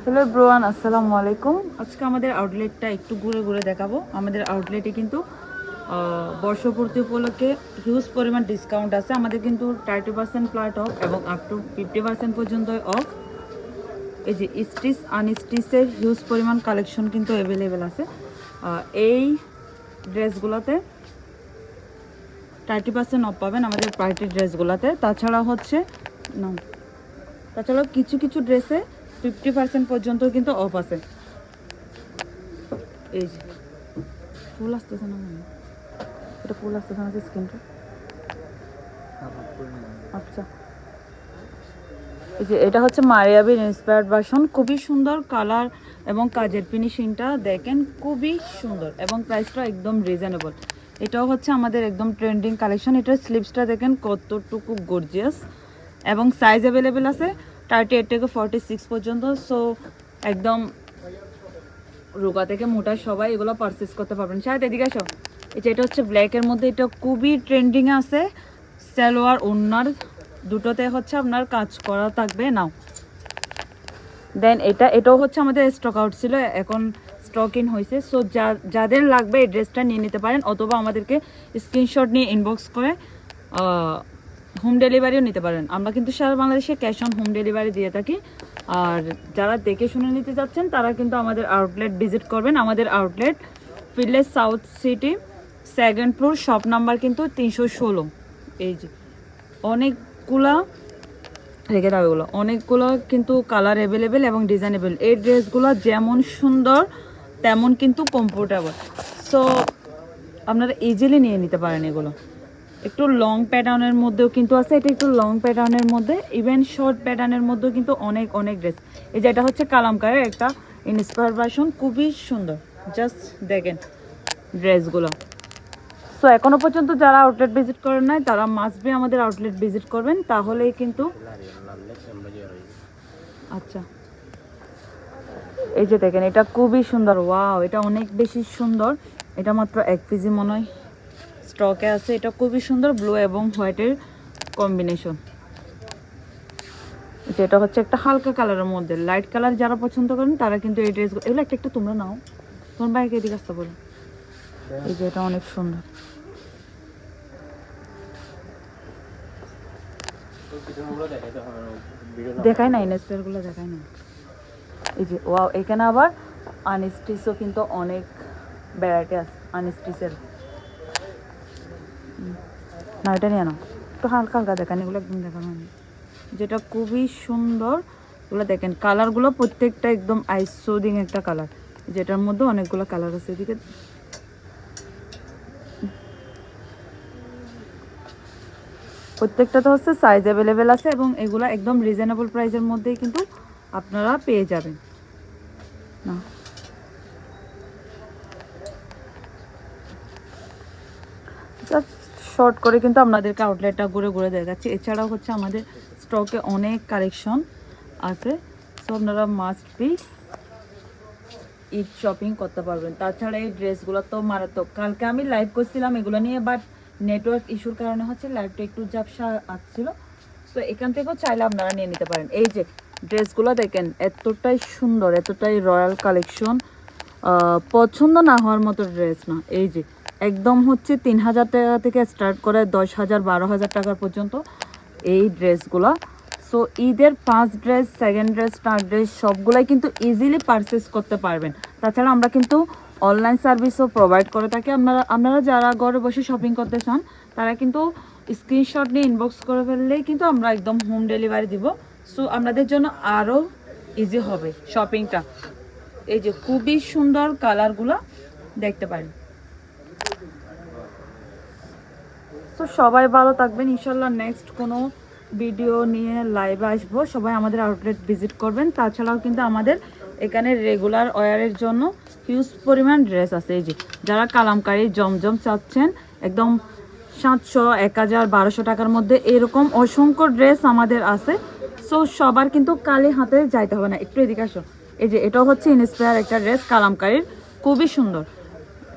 Hello ব্রোয়ান, আসসালামু আলাইকুম। আজকে আমাদের আউটলেটটা একটু ঘুরে ঘুরে দেখাবো। আমাদের আউটলেটে কিন্তু বর্ষপূর্তি উপলক্ষে হিউজ পরিমাণ ডিসকাউন্ট আছে। আমাদের কিন্তু 30% ফ্ল্যাট অফ এবং আপ টু 50% পর্যন্ত অফ। এই যে স্টিচ আনস্টিচের হিউজ পরিমাণ কালেকশন কিন্তু অ্যাভেলেবেল আছে। এই ড্রেসগুলোতে 30% অফ পাবেন আমাদের পার্টি ড্রেসগুলোতে। তাছাড়াও কিছু কিছু ড্রেসে 50% পর্যন্ত কিন্তু অফ আছে। এই যে ফুল আসতেছে না, এটা ফুল আসতেছে না স্ক্রিনটা। আচ্ছা, এই যে এটা হচ্ছে মারিয়াবির ইন্সপায়ার্ড ভার্সন। খুবই সুন্দর কালার এবং কাজের ফিনিশিংটা দেখেন, খুবই সুন্দর এবং প্রাইসটা একদম রিজনেবল। এটাও হচ্ছে আমাদের একদম ট্রেন্ডিং কালেকশন। এটার স্লিভসটা দেখেন কতটুকু গর্জিয়াস এবং সাইজ অ্যাভেলেবেল আছে 38 থেকে 46 পর্যন্ত। সো একদম রোগা থেকে মোটা সবাই এগুলো পারচেস করতে পারবেন। শায়দ এদিকে আসো। এটা হচ্ছে ব্ল্যাকের মধ্যে, এটা খুবই ট্রেন্ডিংয়ে আছে। সালোয়ার ওড়নার দুটোতে হচ্ছে আপনার কাজ করা থাকবে নাও। দেন এটাও হচ্ছে আমাদের স্টক আউট ছিল, এখন স্টক ইন হয়েছে। সো যাদের লাগবে এই ড্রেসটা নিয়ে নিতে পারেন, অথবা আমাদেরকে স্ক্রিনশট নিয়ে ইনবক্স করে হোম ডেলিভারিও নিতে পারেন। আমরা কিন্তু সারা বাংলাদেশে ক্যাশ অন হোম ডেলিভারি দিয়ে থাকি। আর যারা দেখে শুনে নিতে যাচ্ছেন তারা কিন্তু আমাদের আউটলেট ভিজিট করবেন। আমাদের আউটলেট ফিল্ডলেস South City, second floor, shop number কিন্তু 316। এই যে অনেকগুলো রেখে দাও, এগুলো অনেকগুলো কিন্তু কালার অ্যাভেলেবেল এবং ডিজাইনেবল। এই ড্রেসগুলো যেমন সুন্দর তেমন কিন্তু কমফোর্টেবল। সো আপনারা ইজিলি নিয়ে নিতে পারেন। এগুলো একটু লং প্যাটার্নের মধ্যেও কিন্তু আছে, এটা একটু লং প্যাটার্নের মধ্যে, ইভেন শর্ট প্যাটার্নের মধ্যেও কিন্তু অনেক অনেক ড্রেস। এই যে এটা হচ্ছে কালামকারের একটা ইন্সপায়ার ভার্সন, খুবই সুন্দর। জাস্ট দেখেন ড্রেসগুলো। সো এখনো পর্যন্ত যারা আউটলেট ভিজিট করেন নাই তারা মাস্ট বি আমাদের আউটলেট ভিজিট করবেন, তাহলেই কিন্তু। আচ্ছা, এই যে দেখেন এটা খুবই সুন্দর। ওয়াও, এটা অনেক বেশি সুন্দর। এটা মাত্র 1 পিসি মনে হয় স্টকে আছে। এটা খুবই সুন্দর, ব্লু এবং হোয়াইটের কম্বিনেশন। যেটা হচ্ছে একটা হালকা কালারের মধ্যে, লাইট কালার যারা পছন্দ করেন তারা কিন্তু এই ড্রেসগুলো, এগুলো একটা তোমরা নাও, তোমার বাইকে এদিকে আসতে বলো। এই যে এটা অনেক সুন্দর। দেখাই না ইনস্টারগুলো, দেখাই না। এই যে ওয়াও, এখানে আবার আনস্টিচও কিন্তু অনেক ভ্যারাইটি আছে আনস্টিচের। না, এটা নিয়ে নাও, একটু হালকা হালকা দেখান, এগুলো একদম দেখানো হয়নি। যেটা খুবই সুন্দর, এগুলো দেখেন কালারগুলো প্রত্যেকটা একদম আইস সুদিং একটা কালার। যেটার মধ্যে অনেকগুলো কালার আছে। এদিকে প্রত্যেকটা তো হচ্ছে সাইজ অ্যাভেলেবেল আছে এবং এগুলো একদম রিজনেবল প্রাইসের মধ্যেই কিন্তু আপনারা পেয়ে যাবেন। না, জাস্ট শর্ট করে কিন্তু আপনাদেরকে আউটলেটটা ঘুরে ঘুরে দেখাচ্ছি। এছাড়াও হচ্ছে আমাদের স্টকে অনেক কালেকশন আছে। সো আপনারা মাস্ট বি ঈদ শপিং করতে পারবেন। তাছাড়া এই ড্রেসগুলো তো মারাত্মক। কালকে আমি লাইভ করছিলাম এগুলো নিয়ে, বাট নেটওয়ার্ক ইস্যুর কারণে হচ্ছে লাইভটা একটু ঝাপসা আসছিল। সো এখান থেকেও চাইলে আপনারা নিয়ে নিতে পারেন। এই যে ড্রেসগুলো দেখেন এতটাই সুন্দর, এতটাই রয়্যাল কালেকশন, পছন্দ না হওয়ার মতো ড্রেস না। এই যে একদম হচ্ছে 3000 টাকা থেকে স্টার্ট করে 10,000 12,000 টাকা পর্যন্ত এই ড্রেসগুলো। সো ঈদের first dress, second dress, third dress সবগুলাই কিন্তু ইজিলি পারচেস করতে পারবেন। তাছাড়া আমরা কিন্তু অনলাইন সার্ভিসও প্রোভাইড করে থাকি। আপনারা যারা ঘরে বসে শপিং করতে চান তারা কিন্তু স্ক্রিনশট নিয়ে ইনবক্স করে ফেললেই কিন্তু আমরা একদম হোম ডেলিভারি দিব। সো আপনাদের জন্য আরও ইজি হবে শপিংটা। এই যে খুবই সুন্দর কালারগুলো দেখতে পারেন। তো সবাই ভালো থাকবেন, ইনশাল্লাহ নেক্সট কোনো ভিডিও নিয়ে লাইভে আসবো। সবাই আমাদের আউটলেট ভিজিট করবেন। তাছাড়াও কিন্তু আমাদের এখানে রেগুলার ওয়ারের জন্য হিউজ পরিমাণ ড্রেস আছে। এই যে যারা কালামকারী জমজম চাচ্ছেন একদম 700, 1000, 1200 টাকার মধ্যে এরকম অসংখ্য ড্রেস আমাদের আছে। সো সবার কিন্তু কালি হাতে যাইতে হবে না, একটু এদিকে আসো। এই যে এটাও হচ্ছে ইন্সপায়ার একটা ড্রেস কালামকারীর, খুবই সুন্দর।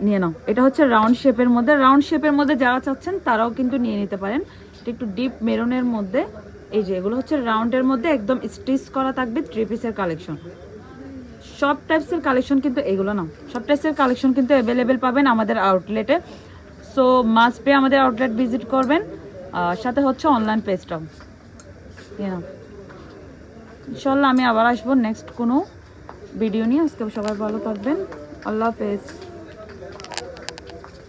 নিয়ে নাও, এটা হচ্ছে রাউন্ড শেপের মধ্যে। রাউন্ড শেপের মধ্যে যারা চাচ্ছেন তারাও কিন্তু নিয়ে নিতে পারেন। এটা একটু ডিপ মেরুনের মধ্যে। এই যে এগুলো হচ্ছে রাউন্ডের মধ্যে একদম স্টিচ করা থাকবে, 3 পিসের কালেকশন। সব টাইপসের কালেকশন কিন্তু এগুলো না, সব টাইপসের কালেকশন কিন্তু অ্যাভেলেবেল পাবেন আমাদের আউটলেটে। সো মাস্ট পে আমাদের আউটলেট ভিজিট করবেন, সাথে হচ্ছে অনলাইন পেজটাও। ইনশাল্লাহ আমি আবার আসবো নেক্সট কোনো ভিডিও নিয়ে। আজকে সবাই ভালো থাকবেন, আল্লাহ হাফেজ।